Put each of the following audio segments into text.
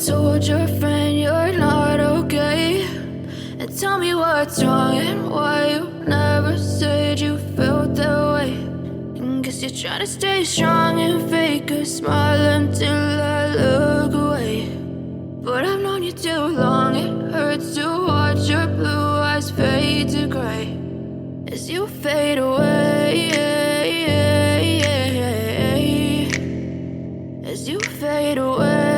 told your friend you're not okay? And tell me what's wrong and why you never said you felt that way. And guess you're trying to stay strong and fake a smile until I look away. But I've known you too long, it hurts to watch your blue eyes fade to gray as you fade away, as you fade away.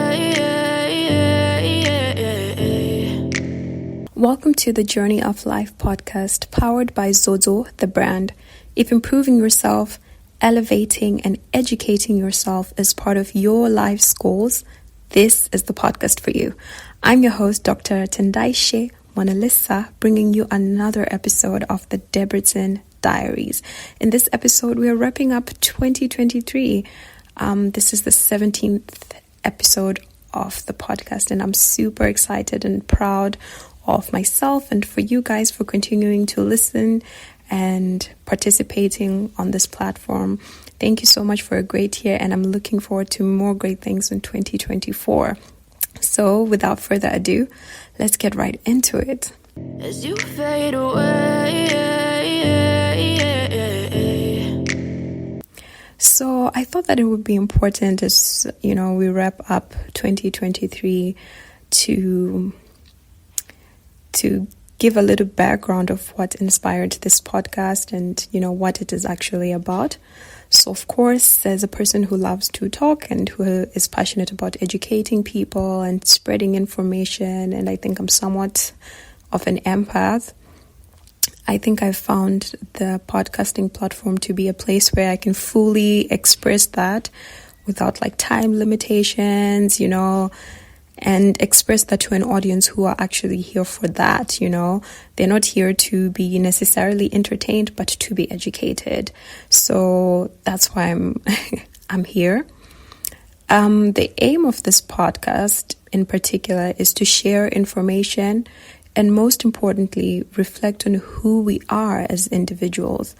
Welcome to the Journey of Life podcast, powered by Zozo, the brand. If improving yourself, elevating and educating yourself is part of your life's goals, this is the podcast for you. I'm your host, Dr. Tendaishe Monalissa, bringing you another episode of the Debrecen Diaries. In this episode, we are wrapping up 2023. This is the 17th episode of the podcast, and I'm super excited and proud of myself and for you guys for continuing to listen and participating on this platform. Thank you so much for a great year, and I'm looking forward to more great things in 2024. So without further ado, let's get right into it. As you fade away. So I thought that it would be important as, we wrap up 2023 to give a little background of what inspired this podcast and, what it is actually about. So, of course, as a person who loves to talk and who is passionate about educating people and spreading information, and I think I'm somewhat of an empath, I think I've found the podcasting platform to be a place where I can fully express that without time limitations, and express that to an audience who are actually here for that, They're not here to be necessarily entertained, but to be educated. So that's why I'm here. The aim of this podcast in particular is to share information and, most importantly, reflect on who we are as individuals,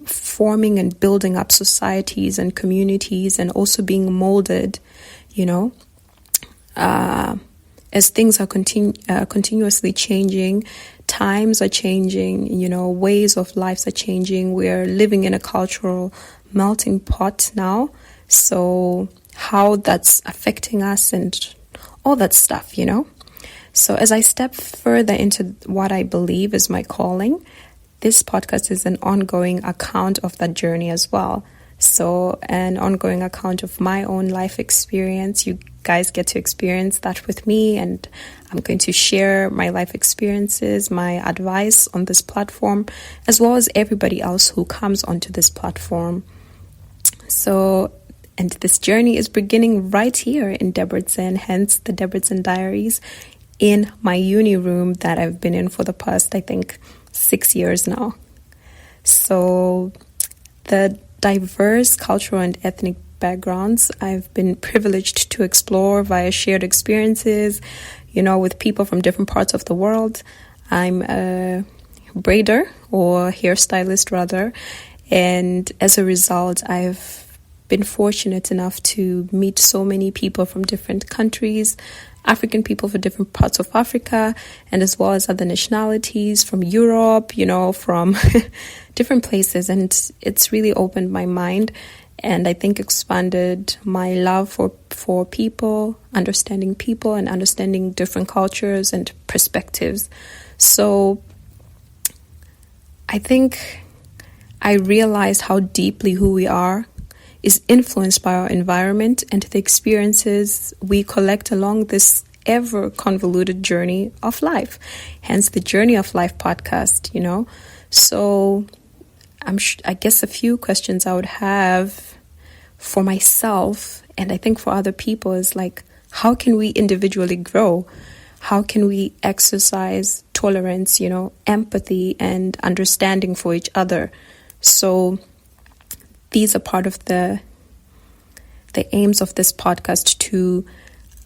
forming and building up societies and communities, and also being molded, as things are continuously changing. Times are changing, ways of lives are changing. We're living in a cultural melting pot now. So how that's affecting us and all that stuff, So as I step further into what I believe is my calling, this podcast is an ongoing account of that journey as well. So an ongoing account of my own life experience. You guys get to experience that with me, and I'm going to share my life experiences, my advice on this platform, as well as everybody else who comes onto this platform. So, and this journey is beginning right here in Debrecen, hence the Debrecen Diaries, in my uni room that I've been in for the past, 6 years now. So the diverse cultural and ethnic backgrounds I've been privileged to explore via shared experiences, with people from different parts of the world. I'm a braider, or hairstylist rather, and as a result, I've been fortunate enough to meet so many people from different countries, African people from different parts of Africa, and as well as other nationalities from Europe, from different places. And it's really opened my mind, and I think expanded my love for people, understanding people and understanding different cultures and perspectives. So I think I realized how deeply who we are is influenced by our environment and the experiences we collect along this ever convoluted journey of life. Hence the Journey of Life podcast, So I guess a few questions I would have for myself, and I think for other people, is how can we individually grow? How can we exercise tolerance, empathy and understanding for each other? So these are part of the aims of this podcast, to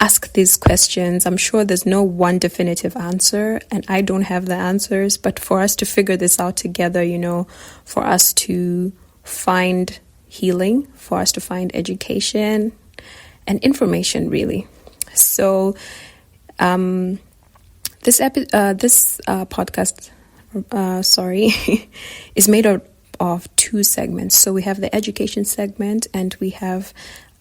ask these questions. I'm sure there's no one definitive answer, and I don't have the answers, but for us to figure this out together, for us to find healing, for us to find education and information, really. So this podcast, is made up of two segments. So we have the education segment and we have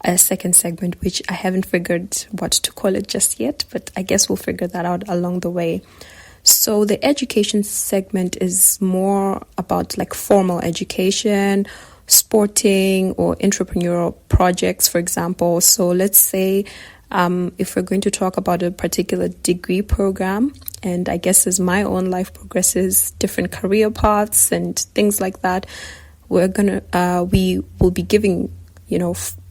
a second segment, which I haven't figured what to call it just yet, but I guess we'll figure that out along the way. So the education segment is more about like formal education, sporting or entrepreneurial projects, for example. So let's say if we're going to talk about a particular degree program, and I guess as my own life progresses, different career paths and things like that, we will be giving,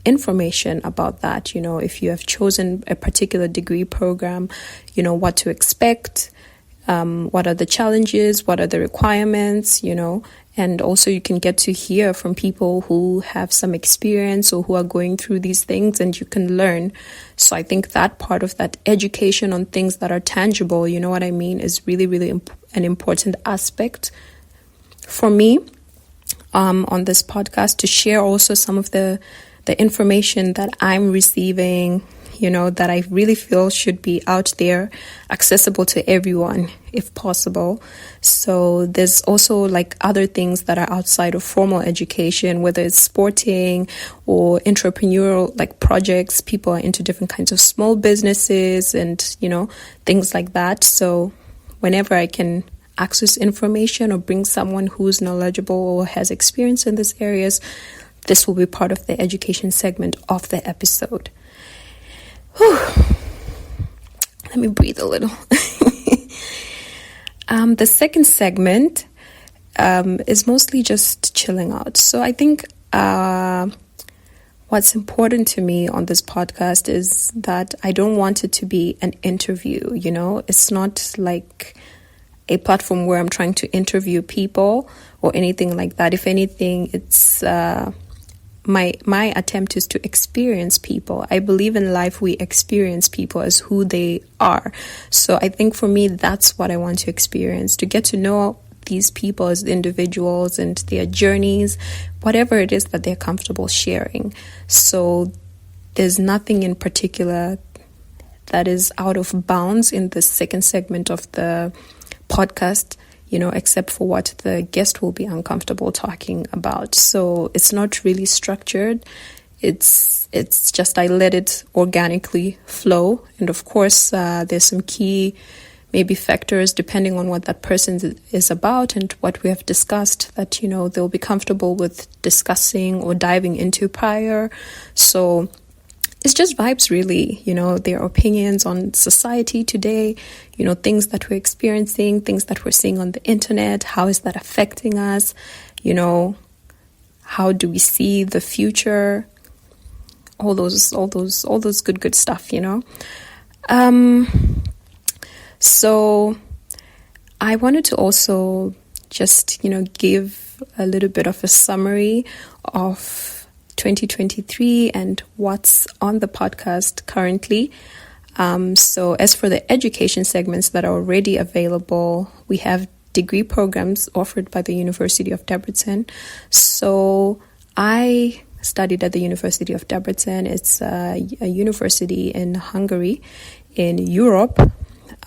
information about that. If you have chosen a particular degree program, what to expect, what are the challenges, what are the requirements, and also you can get to hear from people who have some experience or who are going through these things, and you can learn. So I think that part of that education on things that are tangible, you know what I mean, is really, really an important aspect for me on this podcast, to share also some of the information that I'm receiving, that I really feel should be out there, accessible to everyone if possible. So there's also like other things that are outside of formal education, whether it's sporting or entrepreneurial like projects. People are into different kinds of small businesses and, things like that. So whenever I can access information or bring someone who's knowledgeable or has experience in these areas, this will be part of the education segment of the episode. Whew. Let me breathe a little. The second segment is mostly just chilling out. So I think what's important to me on this podcast is that I don't want it to be an interview, It's not like a platform where I'm trying to interview people or anything like that. If anything, it's my attempt is to experience people. I believe in life we experience people as who they are. So I think for me, that's what I want to experience, to get to know these people as individuals and their journeys, whatever it is that they're comfortable sharing. So there's nothing in particular that is out of bounds in the second segment of the podcast, except for what the guest will be uncomfortable talking about. So it's not really structured. It's just I let it organically flow. And of course, there's some key maybe factors depending on what that person is about and what we have discussed that, they'll be comfortable with discussing or diving into prior. So it's just vibes, really, their opinions on society today, things that we're experiencing, things that we're seeing on the internet. How is that affecting us? How do we see the future? All those good stuff, So I wanted to also just, give a little bit of a summary of 2023 and what's on the podcast currently. So as for the education segments that are already available, we have degree programs offered by the University of Debrecen. So I studied at the University of Debrecen. It's a university in Hungary, in Europe.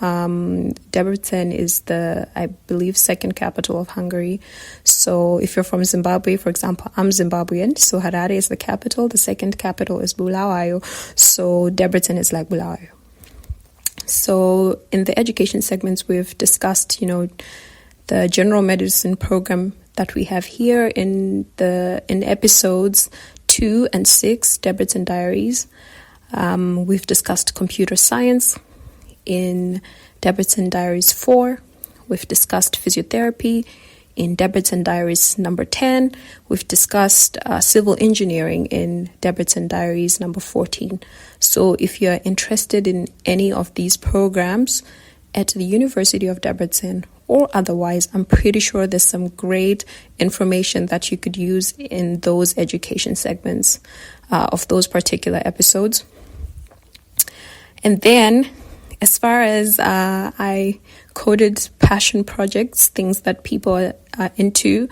Debrecen is the, I believe, second capital of Hungary. So if you're from Zimbabwe, for example, I'm Zimbabwean, so Harare is the capital. The second capital is Bulawayo. So Debrecen is like Bulawayo. So in the education segments, we've discussed, the general medicine program that we have here in episodes 2 and 6, Debrecen Diaries. We've discussed computer science. In Debrecen Diaries 4, we've discussed physiotherapy. In Debrecen Diaries number 10, we've discussed civil engineering in Debrecen Diaries number 14. So if you're interested in any of these programs at the University of Debrecen or otherwise, I'm pretty sure there's some great information that you could use in those education segments of those particular episodes. And then, as far as I coded passion projects, things that people are into,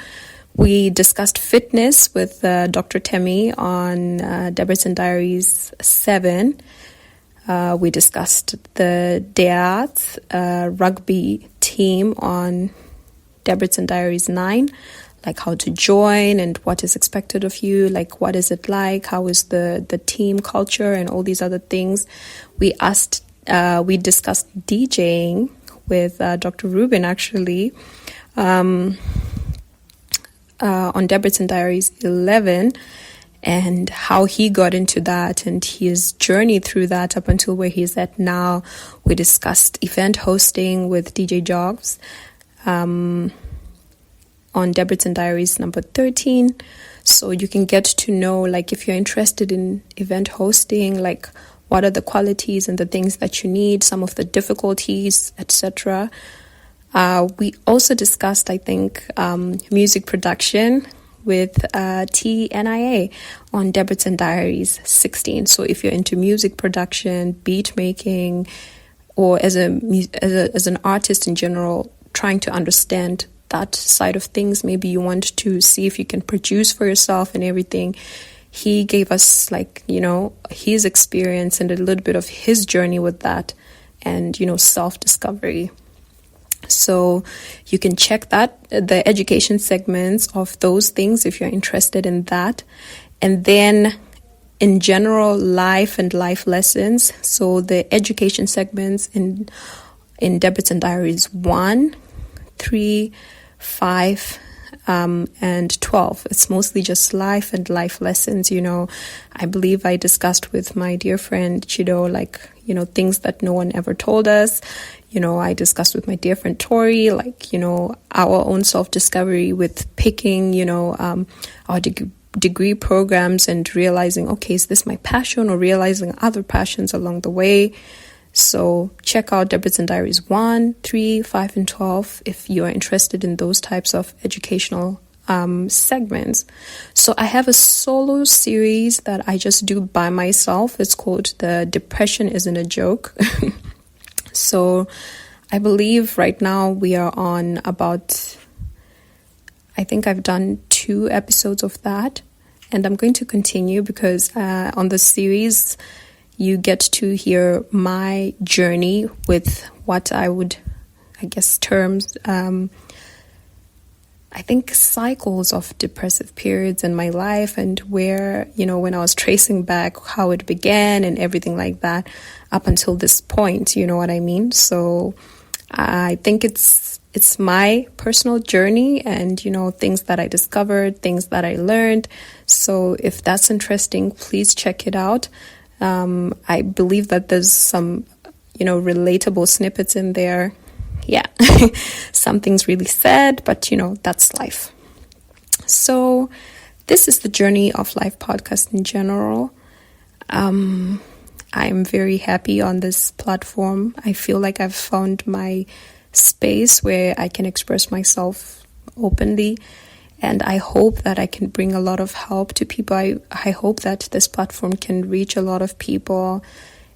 we discussed fitness with Dr. Temi on Debrecen Diaries 7. We discussed the Diaz rugby team on Debrecen Diaries 9, like how to join and what is expected of you, like what is it like, how is the team culture and all these other things. We discussed DJing with Dr. Rubin actually on Debrecen Diaries 11, and how he got into that and his journey through that up until where he's at now. We discussed event hosting with DJ Jogs on Debrecen Diaries number 13. So you can get to know, like, if you're interested in event hosting, like what are the qualities and the things that you need, some of the difficulties, etc. We also discussed, I think, music production with TNIA on Debrecen Diaries 16. So if you're into music production, beat making, or as an artist in general, trying to understand that side of things, maybe you want to see if you can produce for yourself and everything. He gave us, like, his experience and a little bit of his journey with that, and self-discovery. So you can check that, the education segments of those things, if you're interested in that. And then in general, life and life lessons. So the education segments in Debrecen Diaries 1, 3, 5, and 12. It's mostly just life and life lessons. I believe I discussed with my dear friend Chido, like, things that no one ever told us. I discussed with my dear friend Tori, like, our own self-discovery with picking, our degree programs and realizing, okay, is this my passion, or realizing other passions along the way. So check out Debrecen Diaries 1, 3, 5, and 12 if you are interested in those types of educational segments. So I have a solo series that I just do by myself. It's called The Depression Isn't a Joke. So I believe right now we are on about, I think I've done 2 episodes of that, and I'm going to continue because on the series you get to hear my journey with what I would, I guess, terms, I think, cycles of depressive periods in my life, and where, when I was tracing back how it began and everything like that up until this point, you know what I mean? So I think it's my personal journey and, things that I discovered, things that I learned. So if that's interesting, please check it out. I believe that there's some, relatable snippets in there. Yeah, something's really sad, but, that's life. So this is the Journey of Life podcast in general. I'm very happy on this platform. I feel like I've found my space where I can express myself openly. And I hope that I can bring a lot of help to people. I hope that this platform can reach a lot of people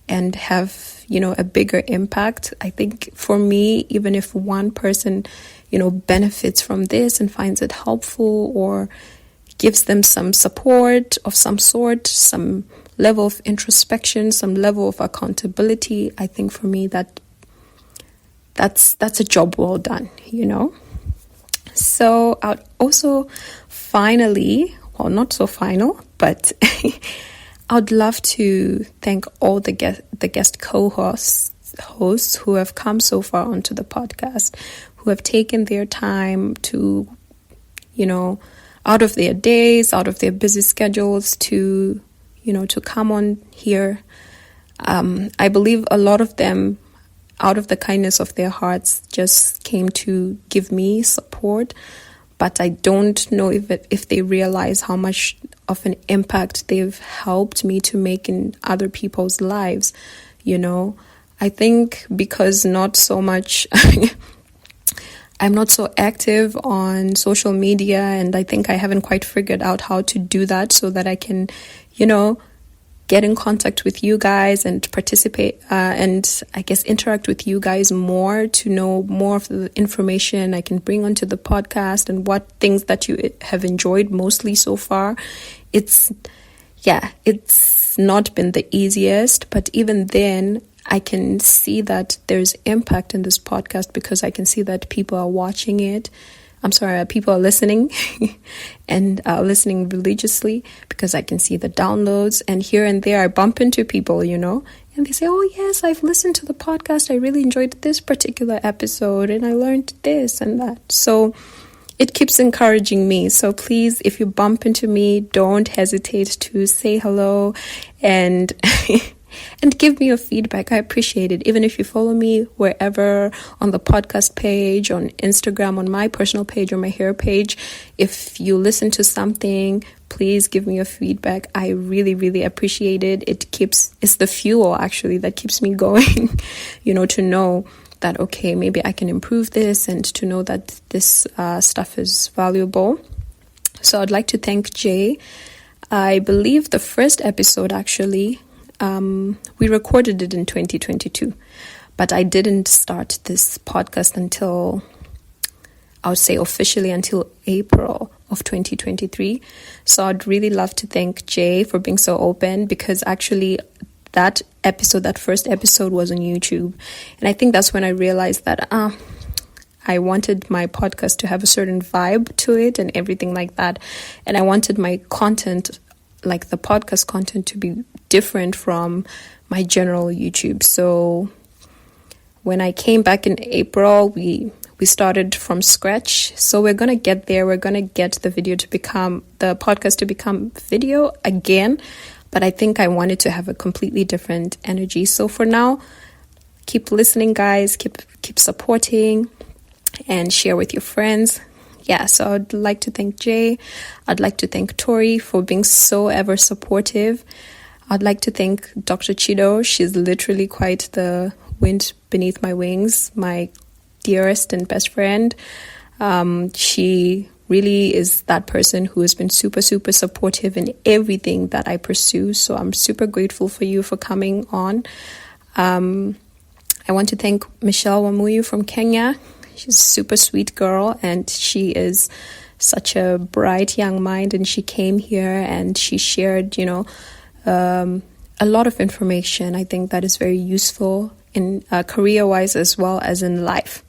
and have, a bigger impact. I think for me, even if one person, benefits from this and finds it helpful or gives them some support of some sort, some level of introspection, some level of accountability, I think for me that's a job well done, So I'd also finally, well, not so final, but I'd love to thank all the guest co-hosts who have come so far onto the podcast, who have taken their time to, out of their days, out of their busy schedules to come on here. I believe a lot of them, out of the kindness of their hearts, just came to give me support. But I don't know if they realize how much of an impact they've helped me to make in other people's lives. I think because not so much, I'm not so active on social media, and I think I haven't quite figured out how to do that so that I can, get in contact with you guys and participate and I guess interact with you guys more, to know more of the information I can bring onto the podcast and what things that you have enjoyed mostly so far. It's, yeah, it's not been the easiest, but even then, I can see that there's impact in this podcast because I can see that people are watching it. People are listening and listening religiously because I can see the downloads, and here and there I bump into people, and they say, oh yes, I've listened to the podcast. I really enjoyed this particular episode and I learned this and that. So it keeps encouraging me. So please, if you bump into me, don't hesitate to say hello and and give me your feedback. I appreciate it. Even if you follow me wherever, on the podcast page, on Instagram, on my personal page, or my hair page, if you listen to something, please give me your feedback. I really, really appreciate it. It's the fuel actually that keeps me going, to know that, okay, maybe I can improve this, and to know that this stuff is valuable. So I'd like to thank Jay. I believe the first episode actually, we recorded it in 2022, but I didn't start this podcast until, I would say officially, until April of 2023. So I'd really love to thank Jay for being so open, because actually that first episode was on YouTube. And I think that's when I realized that I wanted my podcast to have a certain vibe to it and everything like that. And I wanted my content, like the podcast content, to be different from my general YouTube. So when I came back in April, we started from scratch. So we're going to get there. We're going to get the podcast to become video again. But I think I wanted to have a completely different energy. So for now, keep listening, guys. Keep supporting and share with your friends. Yeah, so I'd like to thank Jay. I'd like to thank Tori for being so ever supportive. I'd like to thank Dr. Chido. She's literally quite the wind beneath my wings, my dearest and best friend. She really is that person who has been super, super supportive in everything that I pursue. So I'm super grateful for you for coming on. I want to thank Michelle Wamuyu from Kenya. She's a super sweet girl, and she is such a bright young mind, and she came here and she shared, a lot of information. I think that is very useful in career-wise as well as in life.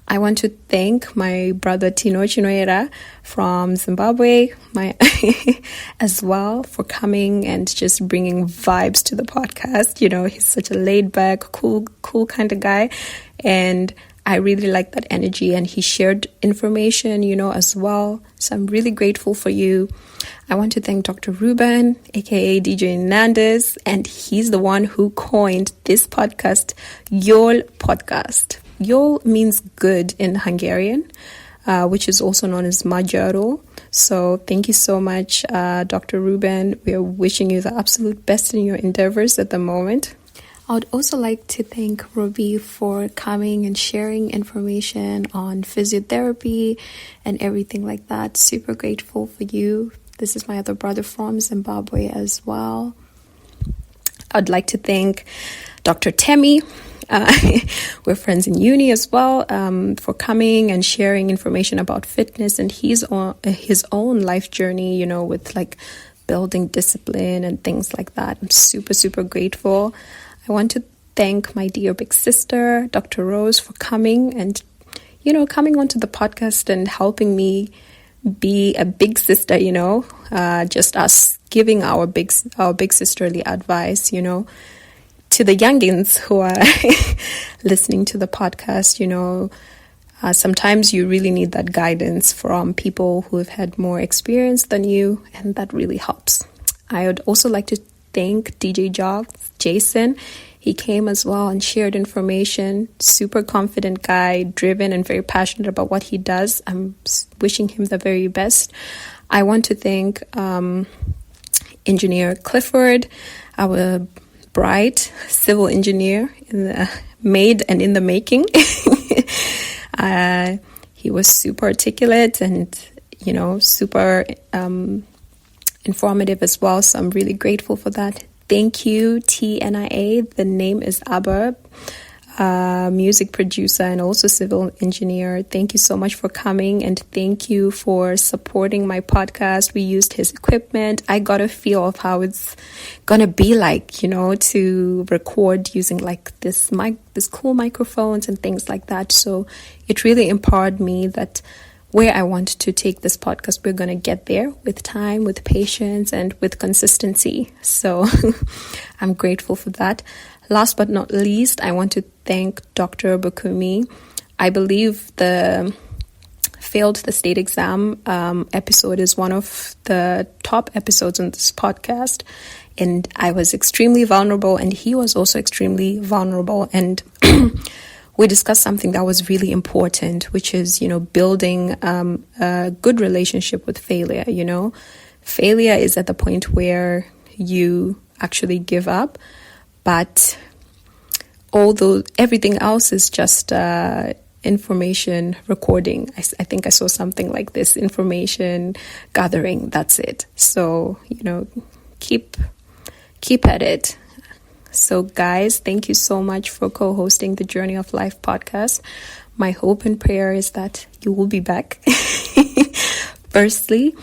I want to thank my brother Tino Chinoera from Zimbabwe, as well, for coming and just bringing vibes to the podcast. He's such a laid-back, cool kind of guy, and I really like that energy, and he shared information, as well. So I'm really grateful for you. I want to thank Dr. Ruben, aka DJ Nandez, and he's the one who coined this podcast, Yol Podcast. Yol means good in Hungarian, which is also known as Magyarul. So thank you so much, Dr. Ruben. We are wishing you the absolute best in your endeavors at the moment. I would also like to thank Robbie for coming and sharing information on physiotherapy and everything like that. Super grateful for you. This is my other brother from Zimbabwe as well. I'd like to thank Dr. Temi. We're friends in uni as well, for coming and sharing information about fitness and his own life journey, with like building discipline and things like that. I'm super, super grateful. I want to thank my dear big sister, Dr. Rose, for coming and, coming onto the podcast and helping me be a big sister, just us giving our big sisterly advice, to the youngins who are listening to the podcast. Sometimes you really need that guidance from people who have had more experience than you, and that really helps. I would also like to thank DJ Jason. He came as well and shared information. Super confident guy, driven and very passionate about what he does. I'm wishing him the very best. I want to thank Engineer Clifford, our bright civil engineer in the making. He was super articulate and, super informative as well. So I'm really grateful for that. Thank you, TNIA. The name is ABBA. music producer and also civil engineer. Thank you so much for coming, and thank you for supporting my podcast. We used his equipment. I got a feel of how it's gonna be like, you know, to record using like this cool microphones and things like that. So it really empowered me that where I want to take this podcast, we're gonna get there with time, with patience, and with consistency. So I'm grateful for that. Last but not least, I want to thank Dr. Bakumi. I believe the failed the state exam episode is one of the top episodes on this podcast. And I was extremely vulnerable, and he was also extremely vulnerable. And we discussed something that was really important, which is, you know, building a good relationship with failure. You know, failure is at the point where you actually give up. But although everything else is just information recording, I think I saw something like this, information gathering, that's it. So, you know, keep at it. So guys, thank you so much for co-hosting the Journey of Life podcast. My hope and prayer is that you will be back, firstly.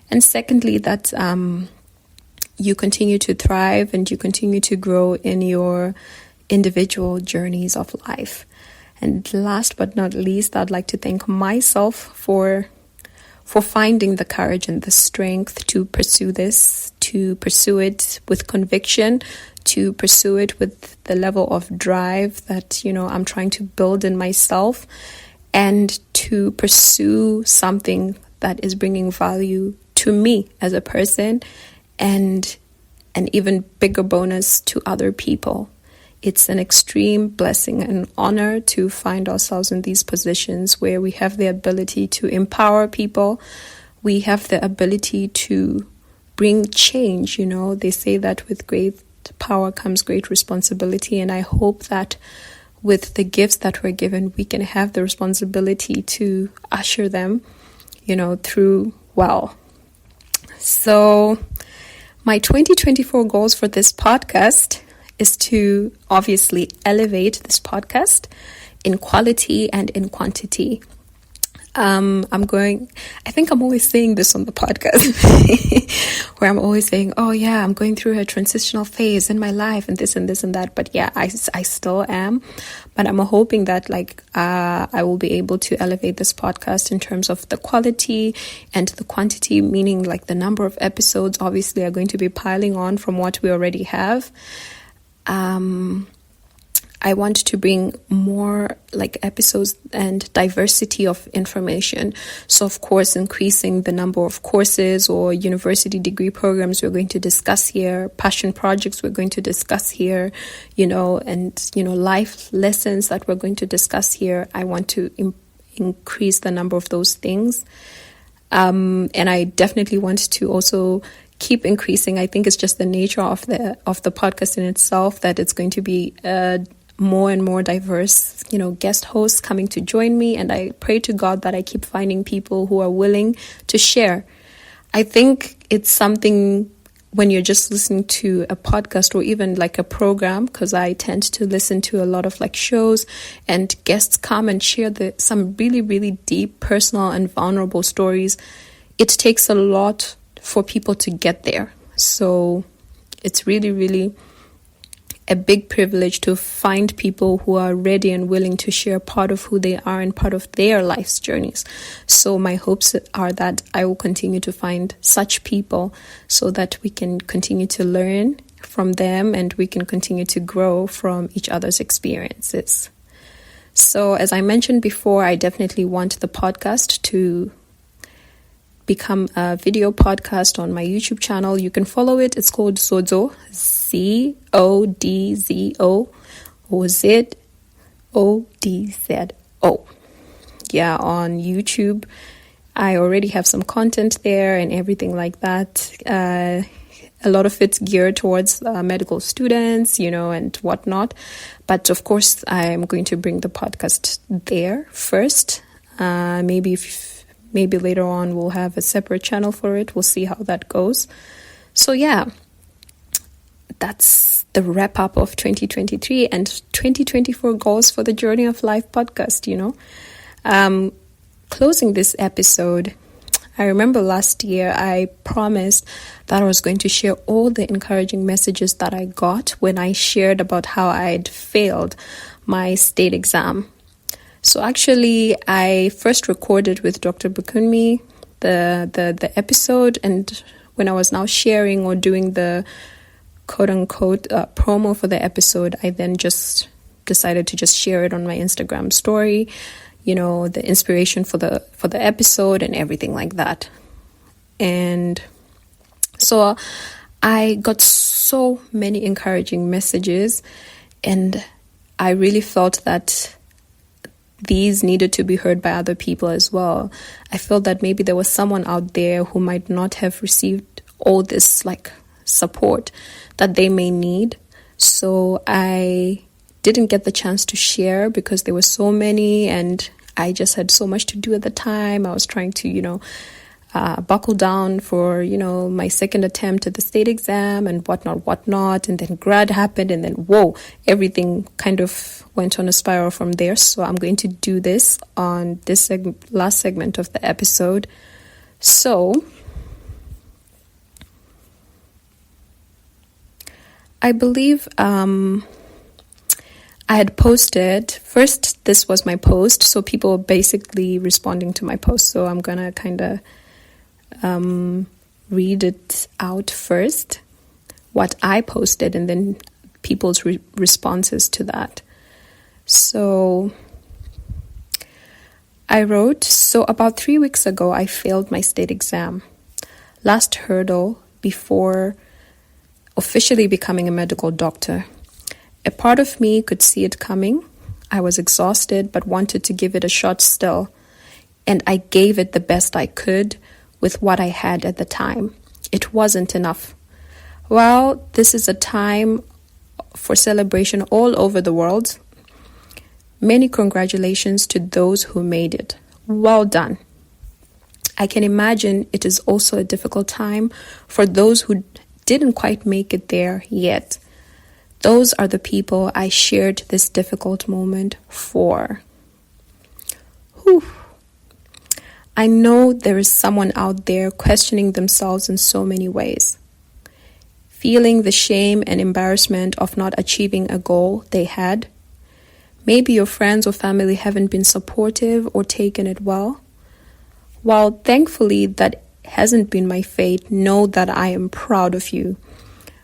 And secondly, that you continue to thrive and you continue to grow in your individual journeys of life. And last but not least, I'd like to thank myself for finding the courage and the strength to pursue this, to pursue it with conviction, to pursue it with the level of drive that, you know, I'm trying to build in myself, and to pursue something that is bringing value to me as a person, and an even bigger bonus to other people. It's an extreme blessing and honor to find ourselves in these positions where we have the ability to empower people. We have the ability to bring change. You know, they say that with great power comes great responsibility. And I hope that with the gifts that we're given, we can have the responsibility to usher them, you know, through well. So my 2024 goals for this podcast is to obviously elevate this podcast in quality and in quantity. I think I'm always saying this on the podcast, where I'm always saying, oh yeah, I'm going through a transitional phase in my life and this and this and that. But yeah, I still am. But I'm hoping that I will be able to elevate this podcast in terms of the quality and the quantity, meaning like the number of episodes obviously are going to be piling on from what we already have. I want to bring more like episodes and diversity of information. So of course, increasing the number of courses or university degree programs we're going to discuss here, passion projects we're going to discuss here, you know, and, you know, life lessons that we're going to discuss here. I want to increase the number of those things. And I definitely want to also keep increasing. I think it's just the nature of the podcast in itself that it's going to be more and more diverse, you know, guest hosts coming to join me. And I pray to God that I keep finding people who are willing to share. I think it's something when you're just listening to a podcast or even like a program, because I tend to listen to a lot of like shows and guests come and share some really, really deep, personal and vulnerable stories. It takes a lot for people to get there. So it's really, really a big privilege to find people who are ready and willing to share part of who they are and part of their life's journeys. So my hopes are that I will continue to find such people so that we can continue to learn from them and we can continue to grow from each other's experiences. So as I mentioned before, I definitely want the podcast to become a video podcast on my YouTube channel. You can follow it. It's called Zodzo, Zodzo, or Zodzo. Yeah, on YouTube. I already have some content there and everything like that. A lot of it's geared towards medical students, you know, and whatnot. But of course, I'm going to bring the podcast there first. Maybe later on we'll have a separate channel for it. We'll see how that goes. So yeah, that's the wrap up of 2023 and 2024 goals for the Journey of Life podcast, Closing this episode, I remember last year I promised that I was going to share all the encouraging messages that I got when I shared about how I'd failed my state exam. So actually, I first recorded with Dr. Bukunmi the episode, and when I was now sharing or doing the quote-unquote promo for the episode, I then just decided to just share it on my Instagram story, the inspiration for the episode and everything like that. And so I got so many encouraging messages, and I really felt that these needed to be heard by other people as well. I felt that maybe there was someone out there who might not have received all this support that they may need. So I didn't get the chance to share because there were so many, and I just had so much to do at the time. I was trying to, buckle down for, my second attempt at the state exam and whatnot. And then grad happened, and then, whoa, everything kind of went on a spiral from there. So I'm going to do this on this last segment of the episode. So I believe I had posted, first this was my post, so people were basically responding to my post, so I'm gonna kind of read it out first, what I posted, and then people's responses to that. So I wrote, so about 3 weeks ago I failed my state exam, last hurdle before officially becoming a medical doctor. A part of me could see it coming. I was exhausted but wanted to give it a shot still, and I gave it the best I could with what I had at the time. It wasn't enough. Well, this is a time for celebration all over the world. Many congratulations to those who made it. Well done. I can imagine it is also a difficult time for those who didn't quite make it there yet. Those are the people I shared this difficult moment for. Whew. I know there is someone out there questioning themselves in so many ways, feeling the shame and embarrassment of not achieving a goal they had. Maybe your friends or family haven't been supportive or taken it well. While thankfully that hasn't been my fate, know that I am proud of you.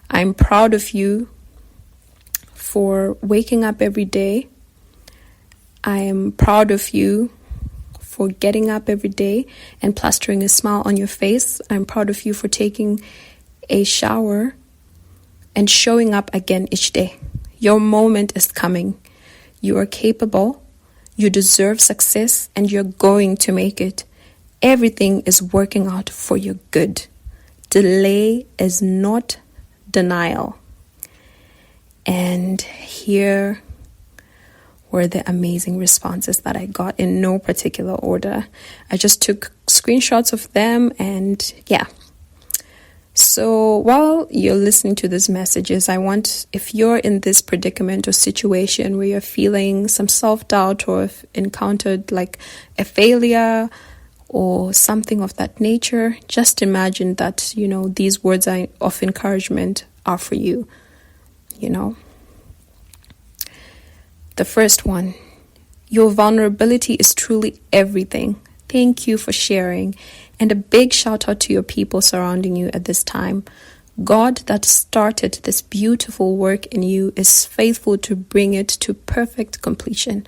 I'm proud of you for waking up every day. I am proud of you for getting up every day and plastering a smile on your face. I'm proud of you for taking a shower and showing up again each day. Your moment is coming. You are capable. You deserve success, and you're going to make it. Everything is working out for your good. Delay is not denial. And here were the amazing responses that I got in no particular order. I just took screenshots of them, and yeah. So while you're listening to these messages, I want, if you're in this predicament or situation where you're feeling some self-doubt or have encountered a failure or something of that nature, just imagine that, these words of encouragement are for you. The first one, your vulnerability is truly everything. Thank you for sharing, and a big shout out to your people surrounding you at this time. God that started this beautiful work in you is faithful to bring it to perfect completion.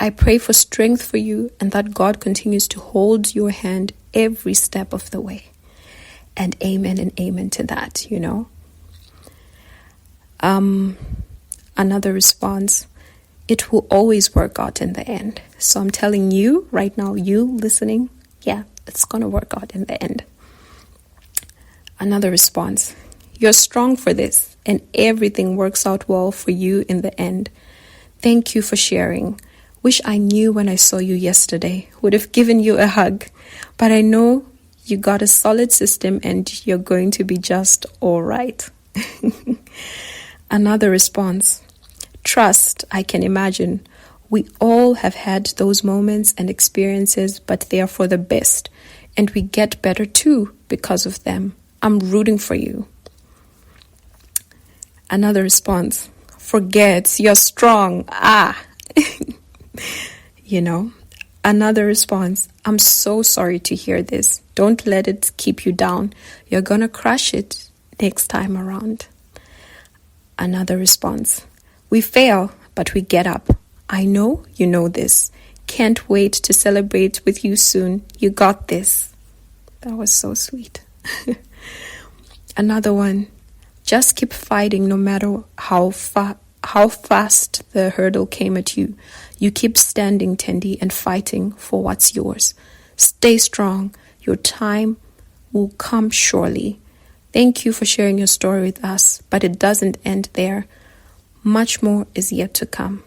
I pray for strength for you, and that God continues to hold your hand every step of the way. And amen to that, Another response, it will always work out in the end. So I'm telling you right now, you listening, yeah, it's going to work out in the end. Another response, you're strong for this, and everything works out well for you in the end. Thank you for sharing. Wish I knew when I saw you yesterday. Would have given you a hug. But I know you got a solid system and you're going to be just all right. Another response. Trust, I can imagine. We all have had those moments and experiences, but they are for the best. And we get better too because of them. I'm rooting for you. Another response. Forget, you're strong. Another response. I'm so sorry to hear this. Don't let it keep you down. You're gonna crush it next time around. Another response. We fail, but we get up. I know you know this. Can't wait to celebrate with you soon. You got this. That was so sweet. Another one. Just keep fighting no matter how fast the hurdle came at you. You keep standing, Tendi, and fighting for what's yours. Stay strong. Your time will come surely. Thank you for sharing your story with us, but it doesn't end there. Much more is yet to come.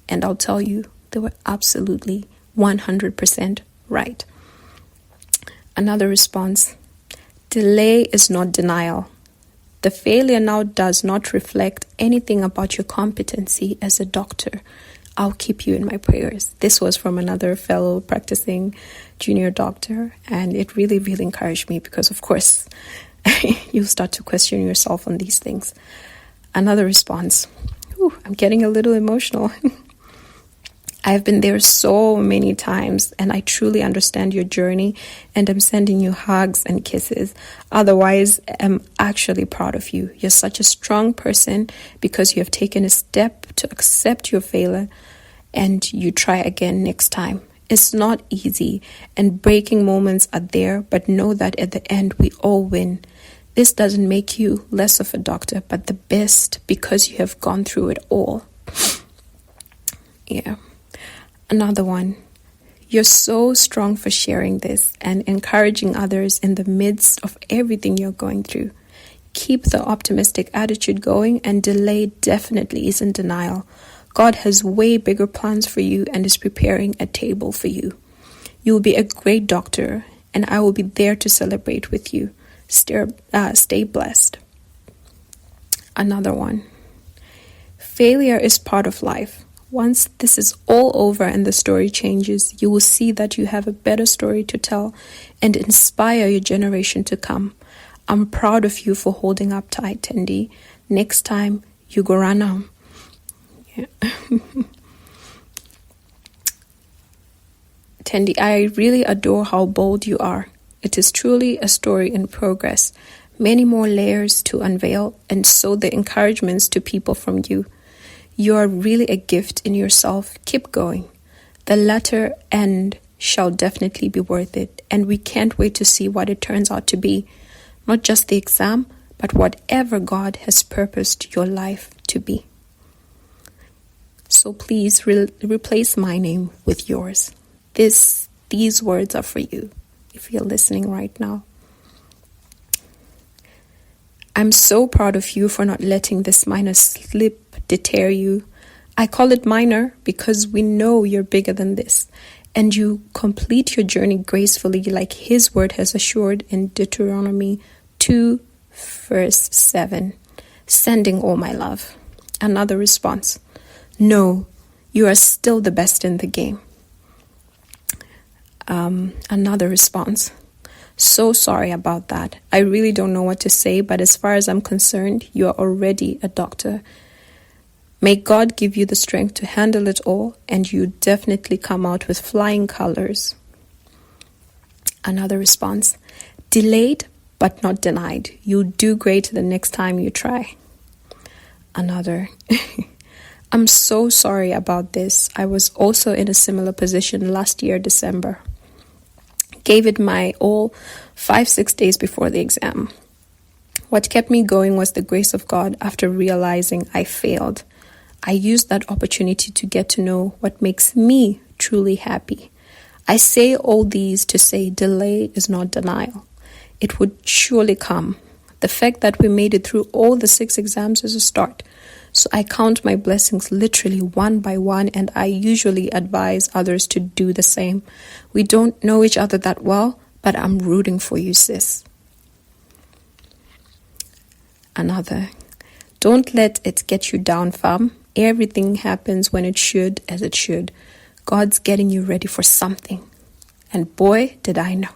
And I'll tell you, they were absolutely 100% right. Another response. Delay is not denial. The failure now does not reflect anything about your competency as a doctor. I'll keep you in my prayers. This was from another fellow practicing junior doctor, and it really, really encouraged me because, of course, you start to question yourself on these things. Another response. I'm getting a little emotional. I've been there so many times, and I truly understand your journey, and I'm sending you hugs and kisses. Otherwise, I'm actually proud of you. You're such a strong person because you have taken a step to accept your failure, and you try again next time. It's not easy, and breaking moments are there, but know that at the end, we all win. This doesn't make you less of a doctor, but the best because you have gone through it all. Yeah. Another one. You're so strong for sharing this and encouraging others in the midst of everything you're going through. Keep the optimistic attitude going, and delay definitely isn't denial. God has way bigger plans for you and is preparing a table for you. You will be a great doctor, and I will be there to celebrate with you. Stay blessed. Another one. Failure is part of life. Once this is all over and the story changes, you will see that you have a better story to tell and inspire your generation to come. I'm proud of you for holding up tight, Tendi. Next time, you go run on. Yeah. Tendi, I really adore how bold you are. It is truly a story in progress. Many more layers to unveil, and so the encouragements to people from you. You are really a gift in yourself. Keep going. The latter end shall definitely be worth it, and we can't wait to see what it turns out to be. Not just the exam, but whatever God has purposed your life to be. So please replace my name with yours. These words are for you, if you're listening right now. I'm so proud of you for not letting this minor slip deter you. I call it minor because we know you're bigger than this, and you complete your journey gracefully like His word has assured in Deuteronomy 2 verse 7. Sending all my love. Another response. No, you are still the best in the game. Another response. So sorry about that. I really don't know what to say, but as far as I'm concerned, you are already a doctor. May God give you the strength to handle it all, and you definitely come out with flying colors. Another response. Delayed, but not denied. You'll do great the next time you try. Another. I'm so sorry about this. I was also in a similar position last year, December. Gave it my all 5-6 days before the exam. What kept me going was the grace of God after realizing I failed. I used that opportunity to get to know what makes me truly happy. I say all these to say delay is not denial. It would surely come. The fact that we made it through all the 6 exams is a start. So I count my blessings literally one by one, and I usually advise others to do the same. We don't know each other that well, but I'm rooting for you, sis. Another. Don't let it get you down, fam. Everything happens when it should, as it should. God's getting you ready for something. And boy, did I know.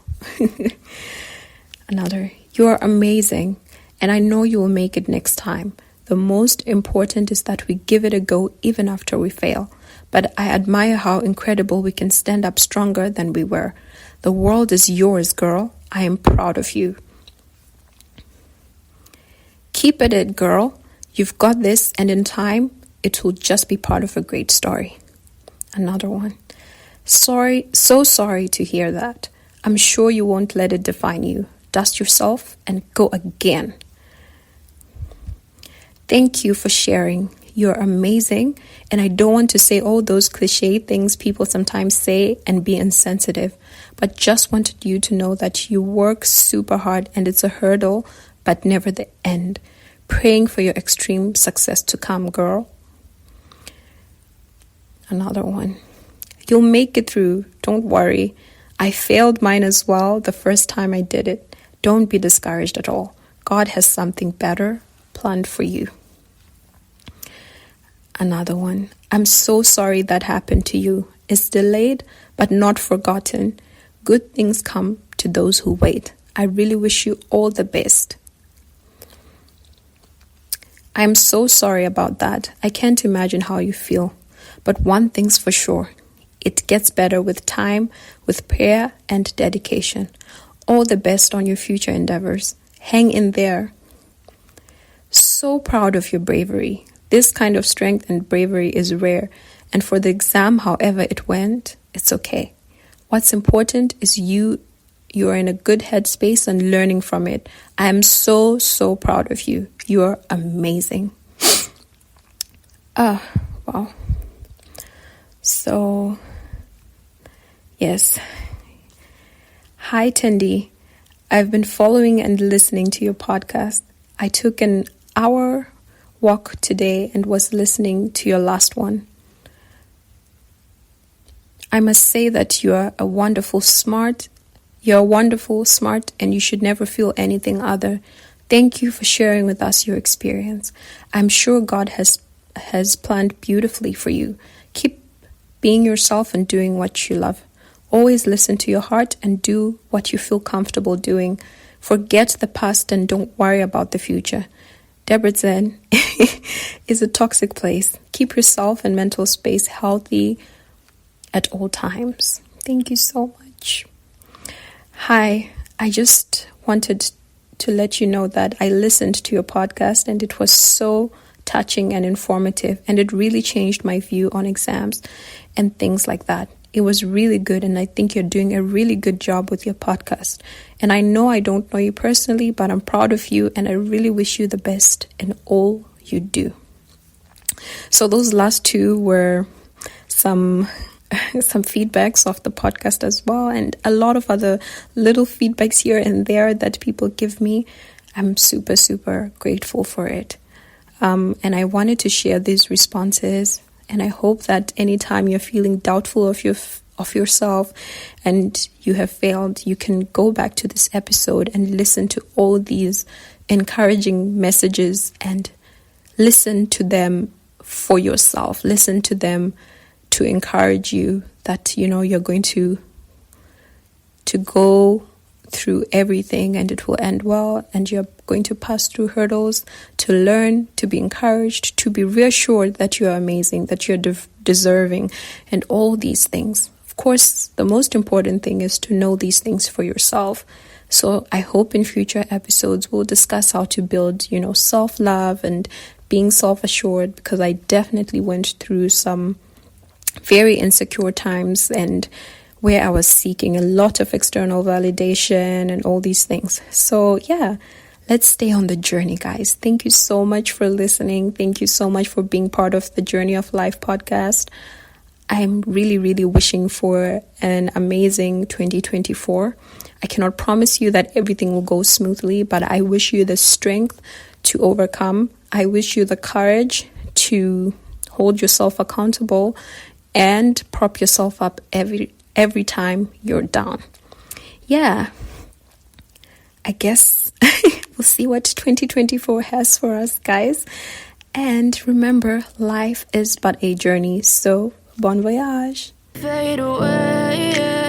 Another, you are amazing, and I know you will make it next time. The most important is that we give it a go even after we fail. But I admire how incredible we can stand up stronger than we were. The world is yours, girl. I am proud of you. Keep at it, girl. You've got this, and in time, it will just be part of a great story. Another one. Sorry, so sorry to hear that. I'm sure you won't let it define you. Dust yourself and go again. Thank you for sharing. You're amazing. And I don't want to say all those cliche things people sometimes say and be insensitive, but just wanted you to know that you work super hard and it's a hurdle, but never the end. Praying for your extreme success to come, girl. Another one. You'll make it through. Don't worry. I failed mine as well the first time I did it. Don't be discouraged at all. God has something better planned for you. Another one. I'm so sorry that happened to you. It's delayed, but not forgotten. Good things come to those who wait. I really wish you all the best. I'm so sorry about that. I can't imagine how you feel. But one thing's for sure. It gets better with time, with prayer and dedication. All the best on your future endeavors. Hang in there. So proud of your bravery. This kind of strength and bravery is rare. And for the exam, however it went, it's okay. What's important is you're in a good headspace and learning from it. I am so, so proud of you. You're amazing. Wow. So, yes. Hi, Tendi. I've been following and listening to your podcast. I took an hour walk today and was listening to your last one. I must say that you're wonderful, smart, and you should never feel anything other. Thank you for sharing with us your experience. I'm sure God has planned beautifully for you. Keep being yourself and doing what you love. Always listen to your heart and do what you feel comfortable doing. Forget the past and don't worry about the future. Debrecen is a toxic place. Keep yourself and mental space healthy at all times. Thank you so much. Hi, I just wanted to let you know that I listened to your podcast and it was so touching and informative, and it really changed my view on exams and things like that. It was really good, and I think you're doing a really good job with your podcast. And I know I don't know you personally, but I'm proud of you, and I really wish you the best in all you do. So those last two were some feedbacks of the podcast as well, and a lot of other little feedbacks here and there that people give me. I'm super, super grateful for it. And I wanted to share these responses, and I hope that anytime you're feeling doubtful of yourself and you have failed, you can go back to this episode and listen to all these encouraging messages and listen to them for yourself. Listen to them to encourage you that, you're going to go through everything and it will end well, and you're going to pass through hurdles, to learn, to be encouraged, to be reassured that you're amazing, that you're deserving, and all these things. Of course, the most important thing is to know these things for yourself. So I hope in future episodes we'll discuss how to build, self-love and being self-assured, because I definitely went through some very insecure times and where I was seeking a lot of external validation and all these things. So yeah, let's stay on the journey, guys. Thank you so much for listening. Thank you so much for being part of the Journey of Life podcast. I'm really, really wishing for an amazing 2024. I cannot promise you that everything will go smoothly, but I wish you the strength to overcome. I wish you the courage to hold yourself accountable and prop yourself up every time you're down. Yeah, I guess We'll see what 2024 has for us, guys. And remember, life is but a journey. So, bon voyage. Fade away.